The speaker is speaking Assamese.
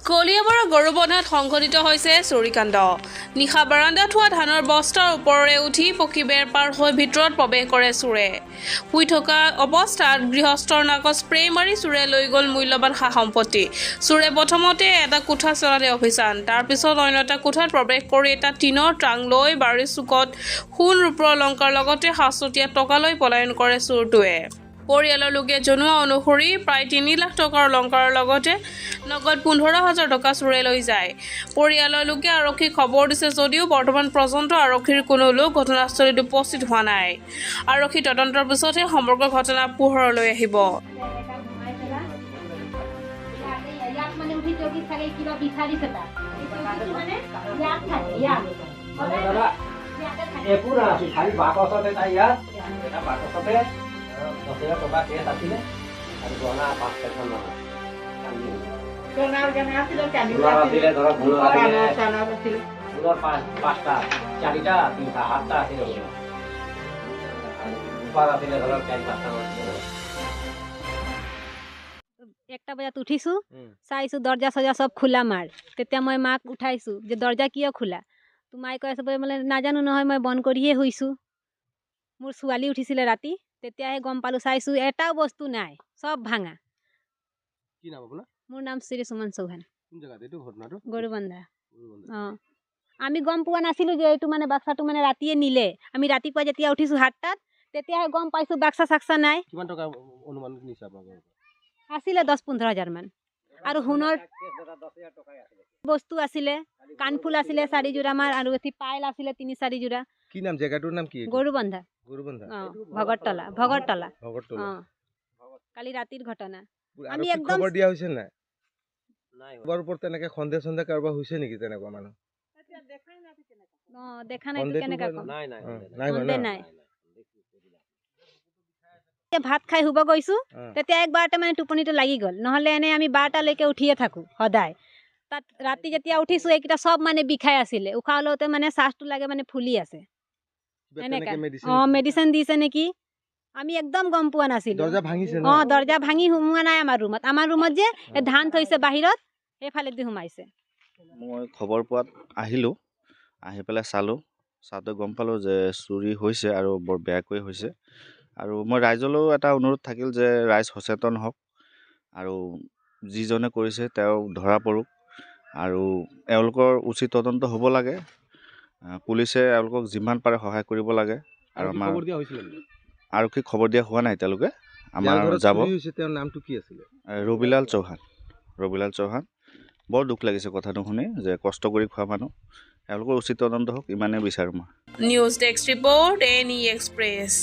কলিয়াবৰৰ গৰুবন্ধাত সংঘটিত হৈছে চুৰিকাণ্ড। নিশা বাৰাণ্ডাত থোৱা ধানৰ বস্তাৰ ওপৰেৰে উঠি পকী বেৰ পাৰ হৈ ভিতৰত প্ৰৱেশ কৰে চোৰে। শুই থকা অৱস্থাত গৃহস্থৰ নাকত স্প্ৰে মাৰি চোৰে লৈ গ'ল মূল্যৱান সা সম্পত্তি। চোৰে প্ৰথমতে এটা কোঠা চলালে অভিযান, তাৰ পিছত অন্য এটা কোঠাত প্ৰৱেশ কৰি এটা টিনৰ ট্ৰাং লৈ বাৰীৰ চুকত সোণ ৰূপৰ অলংকাৰ লগতে সাঁচতীয়া টকা লৈ পলায়ন কৰে চোৰটোৱে। পৰিয়ালৰ লোকে জনোৱা অনুসৰি প্ৰায় 3 লাখ টকাৰ অলংকাৰৰ লগতে নগদ 15,000 টকা চোৰে লৈ যায়। পৰিয়ালৰ লোকে আৰক্ষীক খবৰ দিছে যদিও বৰ্তমান পৰ্যন্ত আৰক্ষীৰ কোনো লোক ঘটনাস্থলীত উপস্থিত হোৱা নাই। আৰক্ষী তদন্তৰ পিছতহে সমগ্ৰ ঘটনা পোহৰলৈ আহিব। একটা বজাত উঠিছো, চাইছো দৰজা সজা সব খোলা মাৰ। তেতিয়া মই মাক উঠাইছো যে দরজা কিয় খোলা? তো মায়ে কৈ আছে বোলে নাজানো নহয়, মই বন্ধ কৰিয়ে শুইছো। মোৰ ছোৱালী উঠিছিলে ৰাতি, তেতিয়াহে গম পালো। চাইছো এটাও বস্তু নাই, সব ভাঙা। কি নাম আপোনাৰ? মোৰ নাম শ্ৰী সুমন চৌহান। কোন জায়গাত এইটো ঘটনাটো? গৰুবন্ধা। আমি গম পোৱা নাছিলো যে এইটো মানে বাক্সাটো মানে ৰাতিয়ে নিলে। আমি ৰাতিপুৱা যেতিয়া উঠিছো 7টাত, তেতিয়াহে গম পাইছো বাক্সা চাক্সা নাই। কিমান টকা অনুমান নিছে আপোনালোকৰ? আছিলে 10-15 হাজাৰ মান। আৰু সোণৰ বস্তু আছিলে, কাণফুল আছিলে 4 যোৰা মান, আৰু এটি পাইল আছিলে 3-4 যোৰা। কি নাম জায়গাটোৰ নাম কি? গৰুবন্ধা। গৰুবন্ধা। ভগততলা। ভগততলা। কালি ৰাতিৰ ঘটনা। আমি একদম খবৰ দিয়া হৈছে নাই? খবৰ ওপৰত তেনেকে সন্দেহ কাৰোবাৰ হৈছে নেকি তেনেকুৱা মানুহ? দেখা নাই তো কেনেকা কম। নাই। ভাত খাই শুব গৈছো, তেতিয়া একবাৰতে মানে টোপনিটো লাগি গ'ল। নহলে এনে আমি 12টালৈকে উঠিয়ে থাকো সদায়। তাত ৰাতি যেতিয়া উঠিছো এইকেইটা সব মানে বিষাই আছিলে। উশাহ লওঁতে মানে শ্বাসটো লাগে মানে ফুলি আছে এনেকা। মেডিচিন দিছে নেকি, আমি একদম গম পোৱা নাছিলো। দৰজা ভাঙিছে না? দৰজা ভাঙি সোমোৱা নাই আমাৰ ৰুমত। আমাৰ ৰুমত যে ধান থৈছে বাহিৰত, সেইফালেদি সোমাইছে। মই খবৰ পোৱাত আহিলোঁ, আহি পেলাই চাওঁতে গম পালোঁ যে চুৰি হৈছে আৰু বৰ বেয়াকৈ হৈছে। আৰু মই ৰাইজলৈও এটা অনুৰোধ থাকিল যে ৰাইজ সচেতন হওক আৰু যিজনে কৰিছে তেওঁ ধৰা পৰক আৰু এওঁলোকৰ উচিত তদন্ত হ'ব লাগে। পুলিচে এওঁলোকক যিমান পাৰে সহায় কৰিব লাগে। আৰু আমাৰ আৰক্ষীক খবৰ দিয়া হোৱা নাই এতিয়ালৈকে। আমাৰ যাব। তেওঁৰ নামটো কি আছিলে? ৰবিলাল চৌহান। বৰ দুখ লাগিছে কথাটো শুনি, যে কষ্ট কৰি খোৱা মানুহ। এওঁলোকৰ উচিত তদন্ত হওক, ইমানেই বিচাৰোঁ মই। News desk report, NE express.